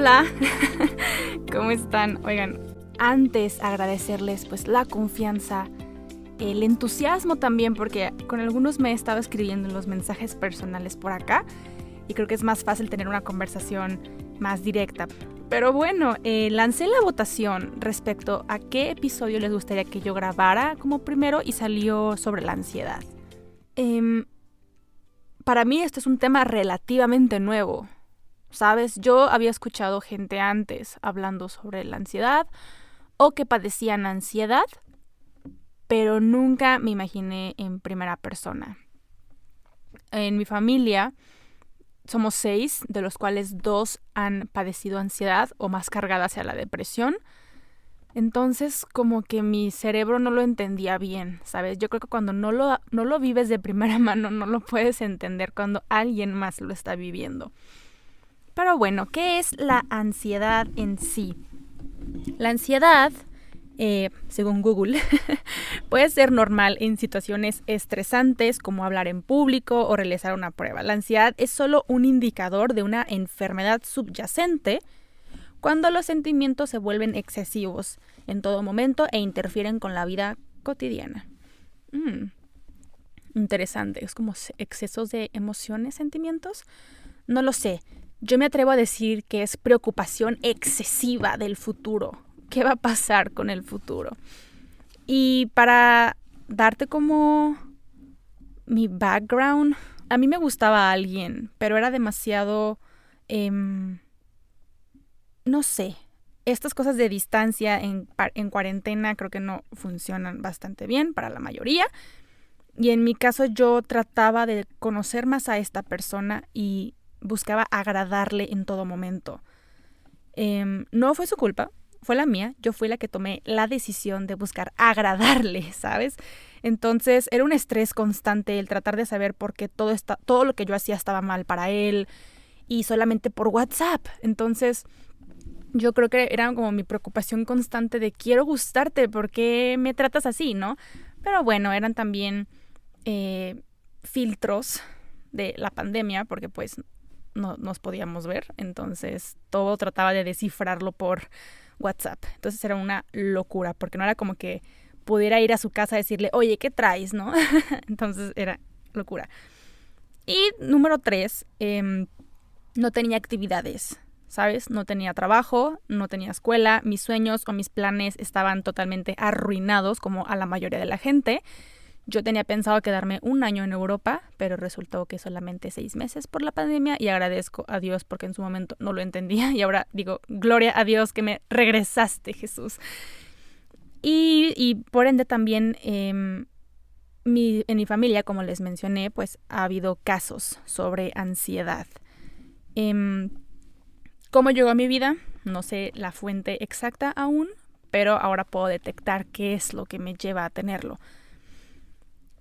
Hola, ¿cómo están? Oigan, antes agradecerles pues la confianza, el entusiasmo también, porque con algunos me he estado escribiendo en los mensajes personales por acá y creo que es más fácil tener una conversación más directa. Pero bueno, lancé la votación respecto a qué episodio les gustaría que yo grabara como primero y salió sobre la ansiedad. Para mí este es un tema relativamente nuevo. ¿Sabes? Yo había escuchado gente antes hablando sobre la ansiedad o que padecían ansiedad, pero nunca me imaginé en primera persona. En mi familia somos 6, de los cuales 2 han padecido ansiedad o más cargada hacia la depresión. Entonces, como que mi cerebro no lo entendía bien, ¿sabes? Yo creo que cuando no lo vives de primera mano, no lo puedes entender cuando alguien más lo está viviendo. Pero bueno, ¿qué es la ansiedad en sí? La ansiedad, según Google, puede ser normal en situaciones estresantes como hablar en público o realizar una prueba. La ansiedad es solo un indicador de una enfermedad subyacente cuando los sentimientos se vuelven excesivos en todo momento e interfieren con la vida cotidiana. Interesante, es como excesos de emociones, sentimientos. No lo sé. Yo me atrevo a decir que es preocupación excesiva del futuro. ¿Qué va a pasar con el futuro? Y para darte como mi background, a mí me gustaba alguien, pero era demasiado, no sé, estas cosas de distancia en cuarentena creo que no funcionan bastante bien para la mayoría. Y en mi caso yo trataba de conocer más a esta persona y buscaba agradarle en todo momento. No fue su culpa, fue la mía. Yo fui la que tomé la decisión de buscar agradarle, ¿sabes? Entonces era un estrés constante el tratar de saber por qué todo lo que yo hacía estaba mal para él y solamente por WhatsApp. Entonces yo creo que era como mi preocupación constante de quiero gustarte, ¿por qué me tratas así, no? Pero bueno, eran también filtros de la pandemia porque pues no nos podíamos ver, entonces todo trataba de descifrarlo por WhatsApp. Entonces era una locura, porque no era como que pudiera ir a su casa a decirle, oye, ¿qué traes? ¿No? Entonces era locura. Y número 3, no tenía actividades, ¿sabes? No tenía trabajo, no tenía escuela, mis sueños o mis planes estaban totalmente arruinados, como a la mayoría de la gente. Yo tenía pensado quedarme 1 año en Europa, pero resultó que solamente 6 meses por la pandemia y agradezco a Dios porque en su momento no lo entendía y ahora digo, gloria a Dios que me regresaste, Jesús. Y por ende también en mi familia, como les mencioné, pues ha habido casos sobre ansiedad. ¿Cómo llegó a mi vida? No sé la fuente exacta aún, pero ahora puedo detectar qué es lo que me lleva a tenerlo.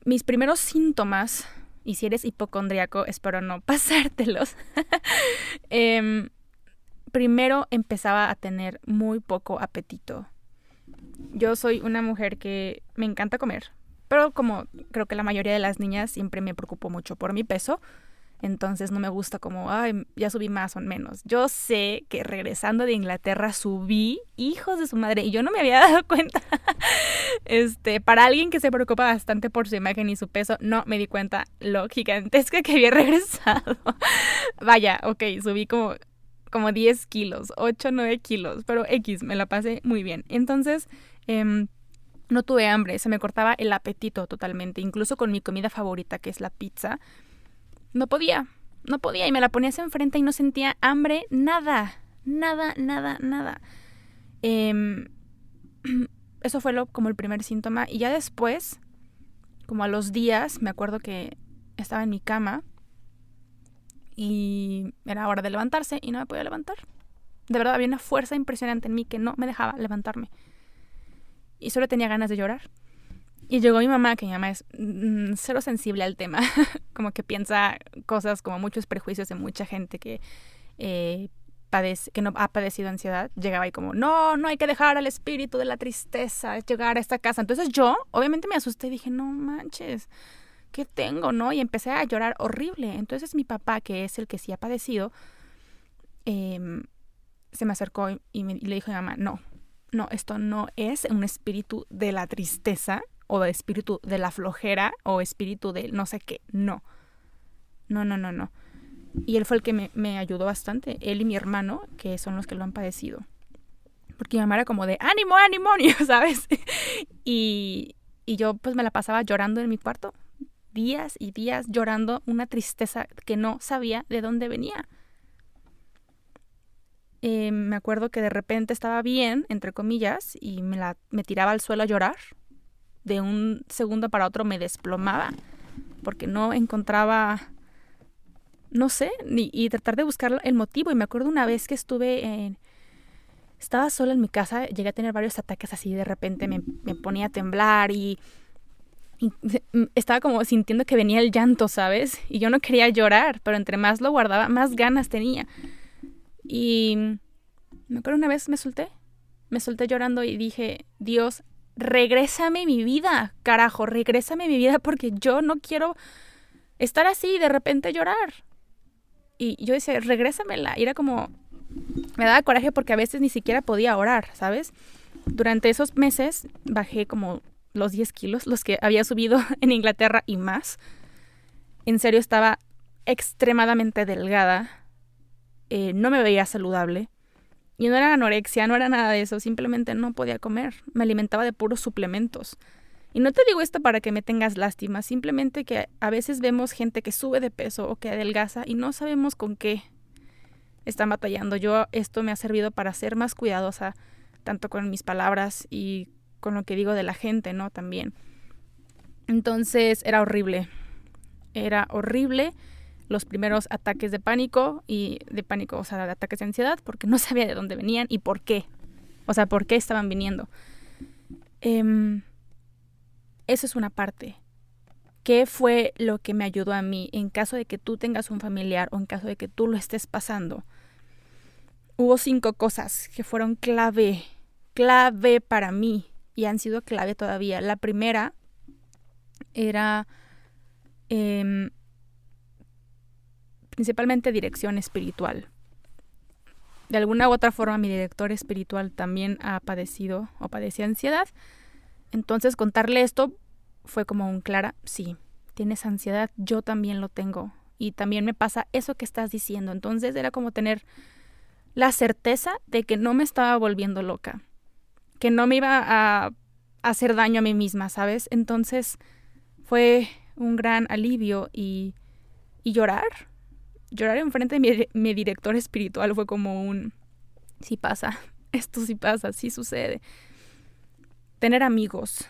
Mis primeros síntomas, y si eres hipocondríaco, espero no pasártelos, primero empezaba a tener muy poco apetito. Yo soy una mujer que me encanta comer, pero como creo que la mayoría de las niñas siempre me preocupo mucho por mi peso, entonces no me gusta como, ay, ya subí más o menos. Yo sé que regresando de Inglaterra subí, hijos de su madre, y yo no me había dado cuenta. Para alguien que se preocupa bastante por su imagen y su peso, no me di cuenta lo gigantesca que había regresado. Vaya, ok, subí como 10 kilos, 8, 9 kilos, pero X, me la pasé muy bien. Entonces, no tuve hambre, se me cortaba el apetito totalmente, incluso con mi comida favorita, que es la pizza. No podía y me la ponías enfrente y no sentía hambre, nada. Eso fue como el primer síntoma y ya después, como a los días, me acuerdo que estaba en mi cama y era hora de levantarse y no me podía levantar. De verdad, había una fuerza impresionante en mí que no me dejaba levantarme y solo tenía ganas de llorar. Y llegó mi mamá, que mi mamá es cero sensible al tema, como que piensa cosas como muchos prejuicios de mucha gente que no ha padecido ansiedad. Llegaba y como, no hay que dejar al espíritu de la tristeza llegar a esta casa. Entonces yo, obviamente me asusté y dije, no manches, ¿qué tengo, no? Y empecé a llorar horrible. Entonces mi papá, que es el que sí ha padecido, se me acercó y le dijo a mi mamá, no, esto no es un espíritu de la tristeza o espíritu de la flojera o espíritu de no sé qué, no. Y él fue el que me ayudó bastante, él y mi hermano, que son los que lo han padecido. Porque mi mamá era como de ánimo, ¿sabes? Y yo pues me la pasaba llorando en mi cuarto, días y días llorando una tristeza que no sabía de dónde venía. Me acuerdo que de repente estaba bien, entre comillas, y me tiraba al suelo a llorar. De un segundo para otro me desplomaba porque no encontraba, no sé, y tratar de buscar el motivo. Y me acuerdo una vez que estaba sola en mi casa, llegué a tener varios ataques así, de repente me ponía a temblar y estaba como sintiendo que venía el llanto, ¿sabes? Y yo no quería llorar, pero entre más lo guardaba, más ganas tenía. Y me acuerdo una vez me solté llorando y dije, Dios, regrésame mi vida, carajo, regrésame mi vida porque yo no quiero estar así y de repente llorar. Y yo decía, regrésamela. Y era como, me daba coraje porque a veces ni siquiera podía orar, ¿sabes? Durante esos meses bajé como los 10 kilos, los que había subido en Inglaterra y más. En serio, estaba extremadamente delgada. No me veía saludable. Y no era anorexia, no era nada de eso. Simplemente no podía comer. Me alimentaba de puros suplementos. Y no te digo esto para que me tengas lástima. Simplemente que a veces vemos gente que sube de peso o que adelgaza y no sabemos con qué están batallando. Esto me ha servido para ser más cuidadosa, tanto con mis palabras y con lo que digo de la gente, ¿no? También. Entonces era horrible. Era horrible los primeros ataques de pánico, o sea, de ataques de ansiedad, porque no sabía de dónde venían y por qué. O sea, por qué estaban viniendo. Eso es una parte. ¿Qué fue lo que me ayudó a mí en caso de que tú tengas un familiar o en caso de que tú lo estés pasando? Hubo 5 cosas que fueron clave para mí y han sido clave todavía. La primera era principalmente dirección espiritual. De alguna u otra forma mi director espiritual también ha padecido o padecía ansiedad. Entonces contarle esto fue como un Clara, sí, tienes ansiedad, yo también lo tengo. Y también me pasa eso que estás diciendo. Entonces era como tener la certeza de que no me estaba volviendo loca. Que no me iba a hacer daño a mí misma, ¿sabes? Entonces fue un gran alivio y llorar enfrente de mi director espiritual fue como un, sí pasa, esto sí pasa, sí sucede. Tener amigos.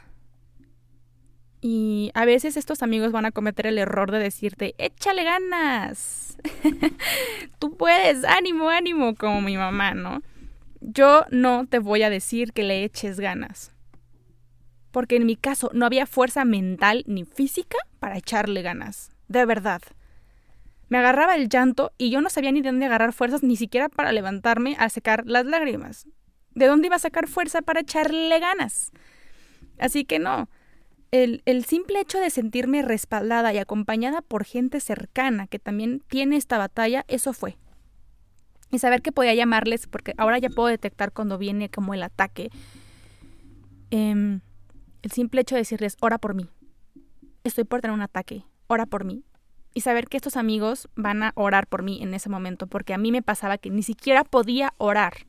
Y a veces estos amigos van a cometer el error de decirte, échale ganas, tú puedes, ánimo, como mi mamá, ¿no? Yo no te voy a decir que le eches ganas. Porque en mi caso no había fuerza mental ni física para echarle ganas. De verdad. Me agarraba el llanto y yo no sabía ni de dónde agarrar fuerzas, ni siquiera para levantarme a secar las lágrimas. ¿De dónde iba a sacar fuerza para echarle ganas? Así que no. El simple hecho de sentirme respaldada y acompañada por gente cercana que también tiene esta batalla, eso fue. Y saber que podía llamarles, porque ahora ya puedo detectar cuando viene como el ataque. El simple hecho de decirles, ora por mí. Estoy por tener un ataque, ora por mí. Y saber que estos amigos van a orar por mí en ese momento, porque a mí me pasaba que ni siquiera podía orar.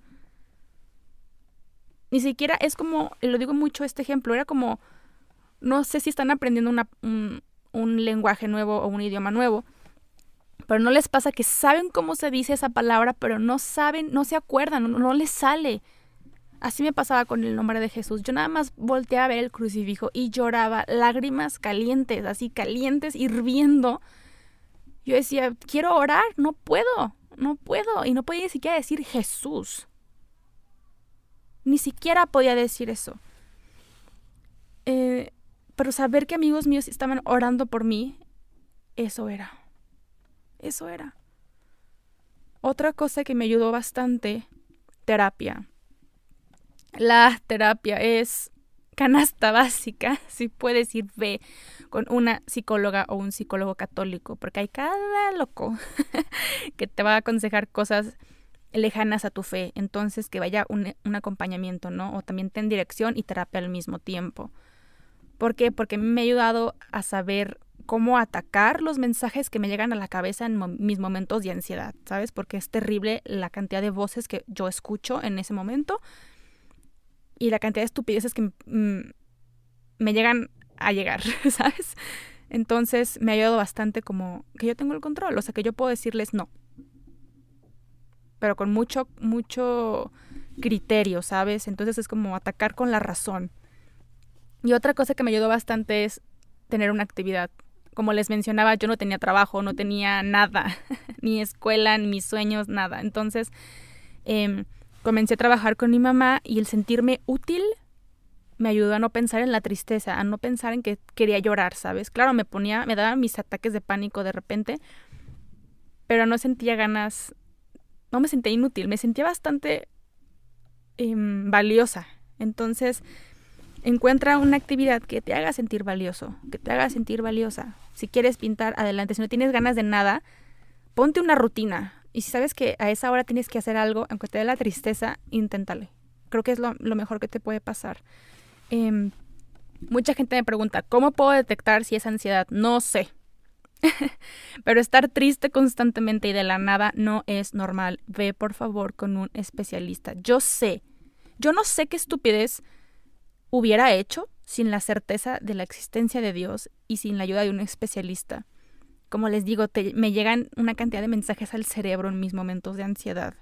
Ni siquiera, es como, lo digo mucho este ejemplo, era como, no sé si están aprendiendo un lenguaje nuevo o un idioma nuevo, pero no les pasa que saben cómo se dice esa palabra, pero no saben, no se acuerdan, no les sale. Así me pasaba con el nombre de Jesús. Yo nada más volteaba a ver el crucifijo y lloraba, lágrimas calientes, así calientes, hirviendo. Yo decía, quiero orar, no puedo. Y no podía ni siquiera decir Jesús. Ni siquiera podía decir eso. Pero saber que amigos míos estaban orando por mí, eso era. Otra cosa que me ayudó bastante, terapia. La terapia es canasta básica, si puedes ir, ve con una psicóloga o un psicólogo católico, porque hay cada loco que te va a aconsejar cosas lejanas a tu fe. Entonces que vaya un acompañamiento, ¿no? O también ten dirección y terapia al mismo tiempo. ¿Por qué? Porque me ha ayudado a saber cómo atacar los mensajes que me llegan a la cabeza en mis momentos de ansiedad, ¿sabes? Porque es terrible la cantidad de voces que yo escucho en ese momento y la cantidad de estupideces que me llegan a llegar, ¿sabes? Entonces me ha ayudado bastante como que yo tengo el control, o sea, que yo puedo decirles no, pero con mucho criterio, ¿sabes? Entonces es como atacar con la razón. Y otra cosa que me ayudó bastante es tener una actividad. Como les mencionaba, yo no tenía trabajo, no tenía nada, ni escuela, ni mis sueños, nada. Entonces comencé a trabajar con mi mamá y el sentirme útil me ayudó a no pensar en la tristeza, a no pensar en que quería llorar, ¿sabes? Claro, me daban mis ataques de pánico de repente, pero no sentía ganas, no me sentía inútil, me sentía bastante valiosa. Entonces, encuentra una actividad que te haga sentir valioso, que te haga sentir valiosa. Si quieres pintar, adelante. Si no tienes ganas de nada, ponte una rutina. Y si sabes que a esa hora tienes que hacer algo, aunque te dé la tristeza, inténtale. Creo que es lo mejor que te puede pasar. Mucha gente me pregunta, ¿cómo puedo detectar si es ansiedad? No sé. Pero estar triste constantemente y de la nada no es normal. Ve, por favor, con un especialista. Yo no sé qué estupidez hubiera hecho sin la certeza de la existencia de Dios y sin la ayuda de un especialista. Como les digo, me llegan una cantidad de mensajes al cerebro en mis momentos de ansiedad.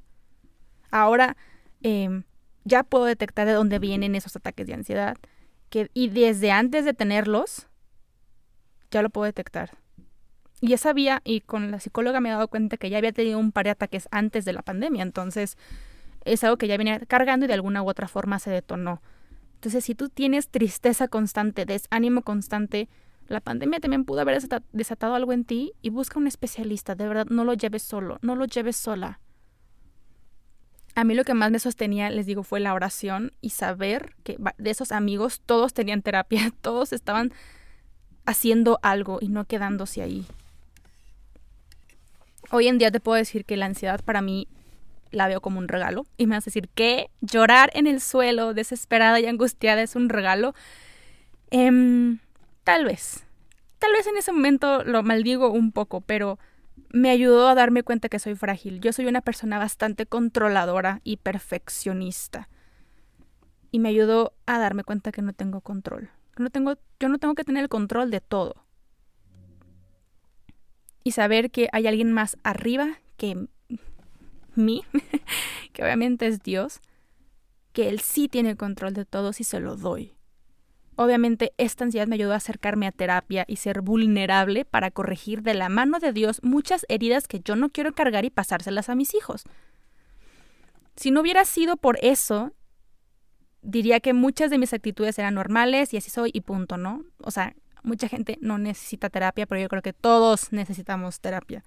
Ahora ya puedo detectar de dónde vienen esos ataques de ansiedad y desde antes de tenerlos ya lo puedo detectar. Y ya sabía, y con la psicóloga me he dado cuenta que ya había tenido un par de ataques antes de la pandemia, entonces es algo que ya venía cargando y de alguna u otra forma se detonó. Entonces, si tú tienes tristeza constante, desánimo constante, la pandemia también pudo haber desatado algo en ti y busca un especialista. De verdad, no lo lleves solo, no lo lleves sola. A mí lo que más me sostenía, les digo, fue la oración y saber que de esos amigos todos tenían terapia, todos estaban haciendo algo y no quedándose ahí. Hoy en día te puedo decir que la ansiedad para mí la veo como un regalo. Y me vas a decir, ¿qué? ¿Llorar en el suelo, desesperada y angustiada es un regalo? Tal vez en ese momento lo maldigo un poco, pero me ayudó a darme cuenta que soy frágil. Yo soy una persona bastante controladora y perfeccionista. Y me ayudó a darme cuenta que no tengo control. Yo no tengo que tener el control de todo. Y saber que hay alguien más arriba que mí, que obviamente es Dios, que Él sí tiene control de todo si se lo doy. Obviamente esta ansiedad me ayudó a acercarme a terapia y ser vulnerable para corregir de la mano de Dios muchas heridas que yo no quiero cargar y pasárselas a mis hijos. Si no hubiera sido por eso, diría que muchas de mis actitudes eran normales y así soy y punto, ¿no? O sea, mucha gente no necesita terapia, pero yo creo que todos necesitamos terapia.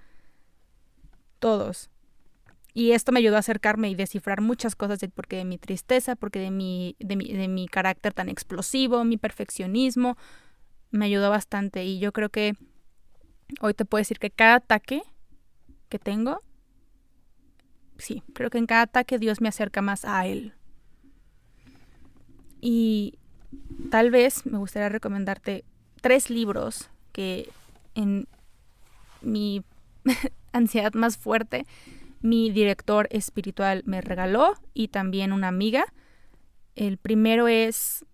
Todos. Y esto me ayudó a acercarme y descifrar muchas cosas del porqué de mi tristeza, porque de mi carácter tan explosivo, mi perfeccionismo. Me ayudó bastante y yo creo que hoy te puedo decir que cada ataque que tengo, sí, creo que en cada ataque Dios me acerca más a Él. Y tal vez me gustaría recomendarte 3 libros que en mi ansiedad más fuerte mi director espiritual me regaló y también una amiga. El primero es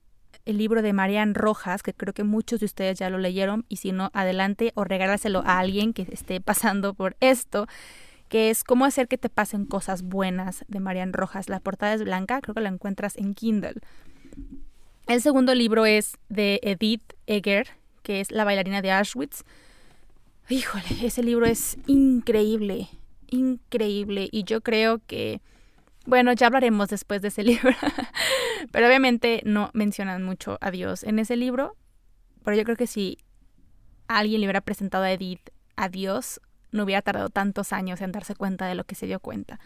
el libro de Marian Rojas, que creo que muchos de ustedes ya lo leyeron, y si no, adelante o regálaselo a alguien que esté pasando por esto, que es Cómo hacer que te pasen cosas buenas, de Marian Rojas. La portada es blanca, creo que la encuentras en Kindle. El segundo libro es de Edith Eger, que es La bailarina de Auschwitz. Híjole, ese libro es increíble, y yo creo que, bueno, ya hablaremos después de ese libro, pero obviamente no mencionan mucho a Dios en ese libro, pero yo creo que si alguien le hubiera presentado a Edith a Dios, no hubiera tardado tantos años en darse cuenta de lo que se dio cuenta.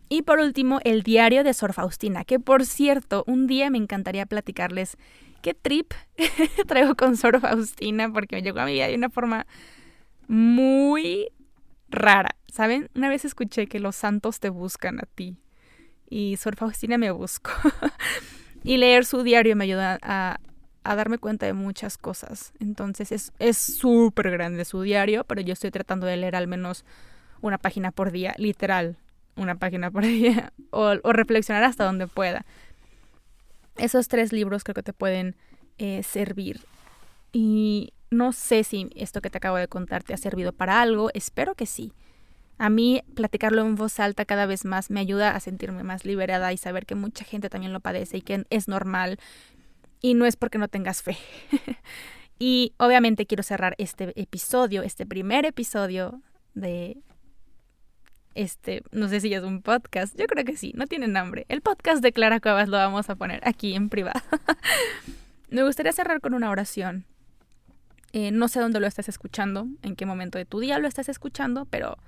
Y por último, el diario de Sor Faustina, que por cierto, un día me encantaría platicarles qué trip traigo con Sor Faustina, porque me llegó a mi vida de una forma muy rara, ¿saben? Una vez escuché que los santos te buscan a ti y Sor Faustina me buscó. Y leer su diario me ayuda a darme cuenta de muchas cosas. Entonces es súper grande su diario, pero yo estoy tratando de leer al menos una página por día, literal, una página por día, o reflexionar hasta donde pueda. Esos 3 libros creo que te pueden servir. Y no sé si esto que te acabo de contar te ha servido para algo, espero que sí. A mí platicarlo en voz alta cada vez más me ayuda a sentirme más liberada y saber que mucha gente también lo padece y que es normal y no es porque no tengas fe. Y obviamente quiero cerrar este episodio, este primer episodio de no sé si es un podcast, yo creo que sí, no tiene nombre. El podcast de Clara Cuevas lo vamos a poner aquí en privado. Me gustaría cerrar con una oración. No sé dónde lo estás escuchando, en qué momento de tu día lo estás escuchando, pero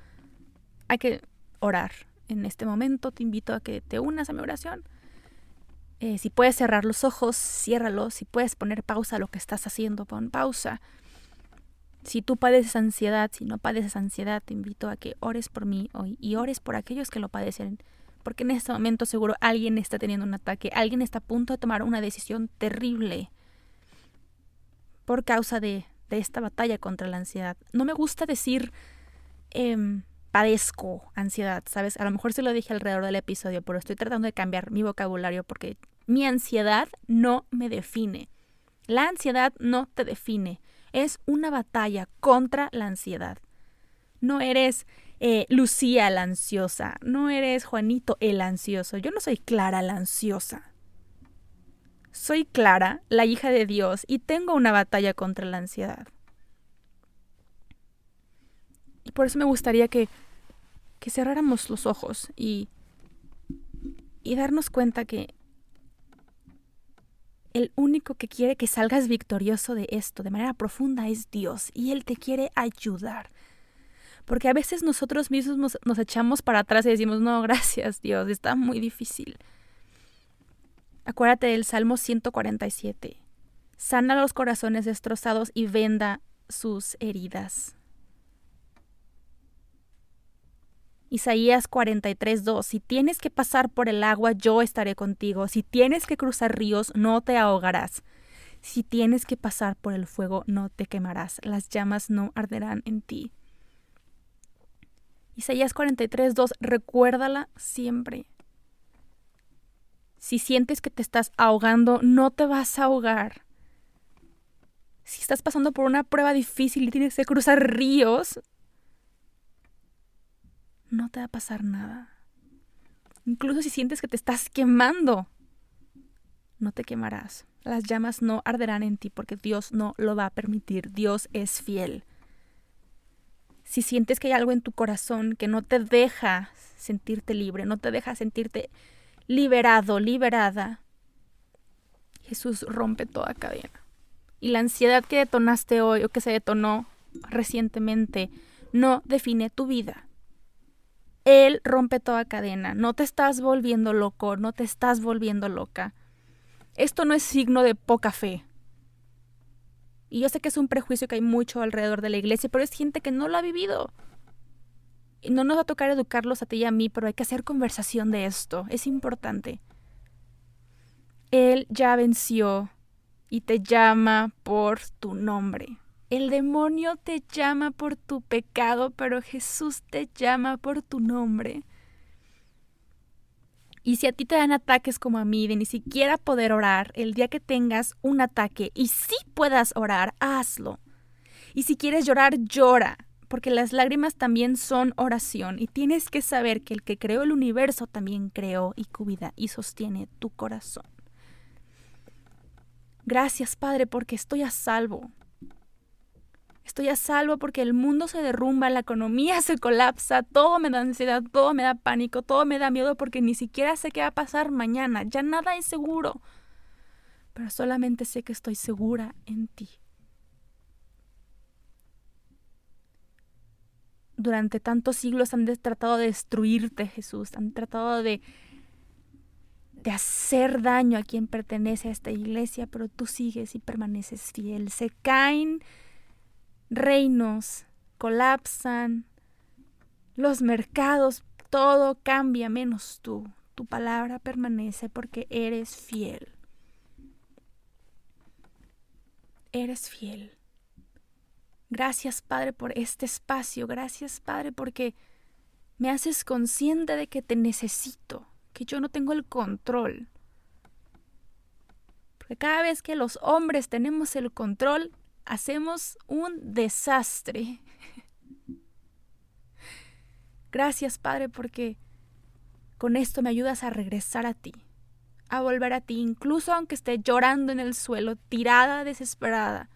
hay que orar. En este momento te invito a que te unas a mi oración. Si puedes cerrar los ojos, ciérralos. Si puedes poner pausa a lo que estás haciendo, pon pausa. Si tú padeces ansiedad, si no padeces ansiedad, te invito a que ores por mí hoy y ores por aquellos que lo padecen. Porque en este momento seguro alguien está teniendo un ataque, alguien está a punto de tomar una decisión terrible por causa de esta batalla contra la ansiedad. No me gusta decir padezco ansiedad, ¿sabes? A lo mejor se lo dije alrededor del episodio, pero estoy tratando de cambiar mi vocabulario porque mi ansiedad no me define. La ansiedad no te define. Es una batalla contra la ansiedad. No eres Lucía la ansiosa, no eres Juanito el ansioso. Yo no soy Clara la ansiosa. Soy Clara, la hija de Dios, y tengo una batalla contra la ansiedad. Y por eso me gustaría que cerráramos los ojos y darnos cuenta que el único que quiere que salgas victorioso de esto de manera profunda es Dios, y Él te quiere ayudar. Porque a veces nosotros mismos nos echamos para atrás y decimos, no, gracias Dios, está muy difícil. Acuérdate del Salmo 147. Sana los corazones destrozados y venda sus heridas. Isaías 43:2. Si tienes que pasar por el agua, yo estaré contigo. Si tienes que cruzar ríos, no te ahogarás. Si tienes que pasar por el fuego, no te quemarás. Las llamas no arderán en ti. Isaías 43:2. Recuérdala siempre. Si sientes que te estás ahogando, no te vas a ahogar. Si estás pasando por una prueba difícil y tienes que cruzar ríos, no te va a pasar nada. Incluso si sientes que te estás quemando, no te quemarás. Las llamas no arderán en ti porque Dios no lo va a permitir. Dios es fiel. Si sientes que hay algo en tu corazón que no te deja sentirte libre, no te deja sentirte liberado, liberada, Jesús rompe toda cadena. Y la ansiedad que detonaste hoy o que se detonó recientemente no define tu vida. Él rompe toda cadena. No te estás volviendo loco, no te estás volviendo loca. Esto no es signo de poca fe. Y yo sé que es un prejuicio que hay mucho alrededor de la iglesia, pero es gente que no lo ha vivido. Y no nos va a tocar educarlos a ti y a mí, pero hay que hacer conversación de esto. Es importante. Él ya venció y te llama por tu nombre. El demonio te llama por tu pecado, pero Jesús te llama por tu nombre. Y si a ti te dan ataques como a mí, de ni siquiera poder orar, el día que tengas un ataque y sí puedas orar, hazlo. Y si quieres llorar, llora, porque las lágrimas también son oración. Y tienes que saber que el que creó el universo también creó y cuida y sostiene tu corazón. Gracias, Padre, porque estoy a salvo. Estoy a salvo porque el mundo se derrumba, la economía se colapsa, todo me da ansiedad, todo me da pánico, todo me da miedo porque ni siquiera sé qué va a pasar mañana. Ya nada es seguro. Pero solamente sé que estoy segura en ti. Durante tantos siglos han tratado de destruirte, Jesús. Han tratado de hacer daño a quien pertenece a esta iglesia, pero tú sigues y permaneces fiel. Se caen reinos, colapsan, los mercados, todo cambia menos tú. Tu palabra permanece porque eres fiel. Eres fiel. Gracias, Padre, por este espacio. Gracias, Padre, porque me haces consciente de que te necesito, que yo no tengo el control. Porque cada vez que los hombres tenemos el control, hacemos un desastre. Gracias, Padre, porque con esto me ayudas a regresar a ti, a volver a ti, incluso aunque esté llorando en el suelo, tirada, desesperada.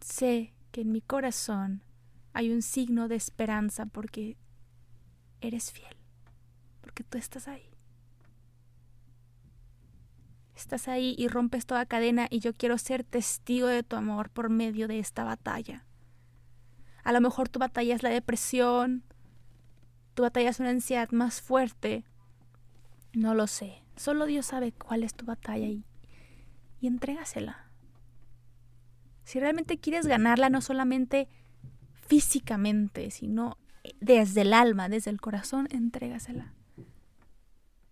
Sé que en mi corazón hay un signo de esperanza porque eres fiel, porque tú estás ahí. Estás ahí y rompes toda cadena y yo quiero ser testigo de tu amor por medio de esta batalla. A lo mejor tu batalla es la depresión, tu batalla es una ansiedad más fuerte. No lo sé. Solo Dios sabe cuál es tu batalla y entrégasela. Si realmente quieres ganarla, no solamente físicamente, sino desde el alma, desde el corazón, entrégasela.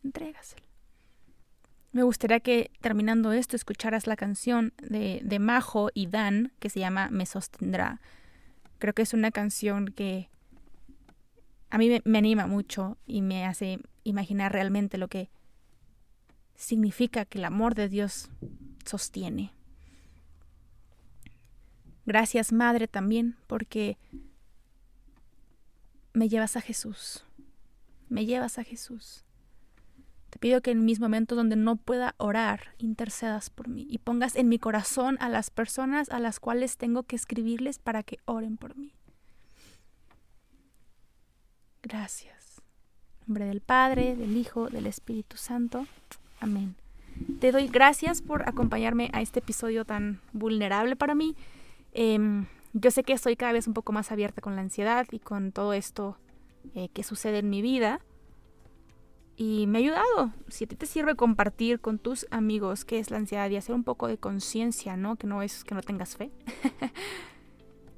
Entrégasela. Me gustaría que terminando esto escucharas la canción de Majo y Dan que se llama Me Sostendrá. Creo que es una canción que a mí me anima mucho y me hace imaginar realmente lo que significa que el amor de Dios sostiene. Gracias, Madre, también, porque me llevas a Jesús. Me llevas a Jesús. Te pido que en mis momentos donde no pueda orar, intercedas por mí y pongas en mi corazón a las personas a las cuales tengo que escribirles para que oren por mí. Gracias. En nombre del Padre, del Hijo, del Espíritu Santo. Amén. Te doy gracias por acompañarme a este episodio tan vulnerable para mí. Yo sé que estoy cada vez un poco más abierta con la ansiedad y con todo esto que sucede en mi vida. Y me ha ayudado. Si a ti te sirve compartir con tus amigos qué es la ansiedad y hacer un poco de conciencia, ¿no? Que no es que no tengas fe.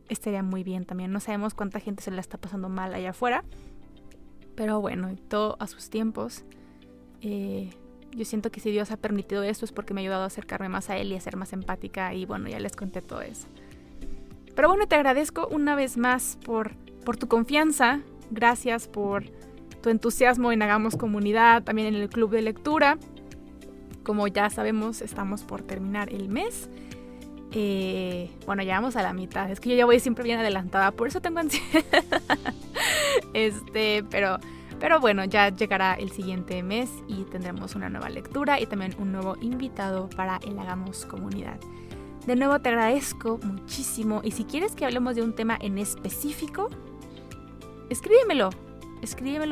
Estaría muy bien también. No sabemos cuánta gente se la está pasando mal allá afuera. Pero bueno, todo a sus tiempos. Yo siento que si Dios ha permitido esto es porque me ha ayudado a acercarme más a Él y a ser más empática. Y bueno, ya les conté todo eso. Pero bueno, te agradezco una vez más por tu confianza. Gracias por tu entusiasmo en Hagamos Comunidad, también en el club de lectura. Como ya sabemos, estamos por terminar el mes. Bueno, ya vamos a la mitad. Es que yo ya voy siempre bien adelantada, por eso tengo ansiedad. Pero bueno, ya llegará el siguiente mes y tendremos una nueva lectura y también un nuevo invitado para el Hagamos Comunidad. De nuevo te agradezco muchísimo y si quieres que hablemos de un tema en específico, escríbemelo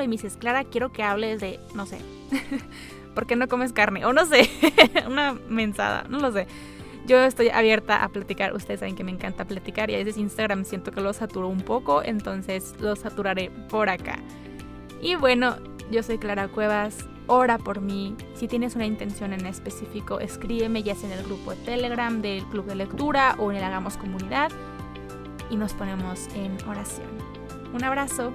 y me dices, Clara, quiero que hables de, no sé, ¿por qué no comes carne? O no sé, una mensada, no lo sé. Yo estoy abierta a platicar, ustedes saben que me encanta platicar y a veces Instagram siento que lo saturo un poco, entonces lo saturaré por acá. Y bueno, yo soy Clara Cuevas, ora por mí. Si tienes una intención en específico, escríbeme ya sea en el grupo de Telegram del Club de Lectura o en el Hagamos Comunidad y nos ponemos en oración. Un abrazo.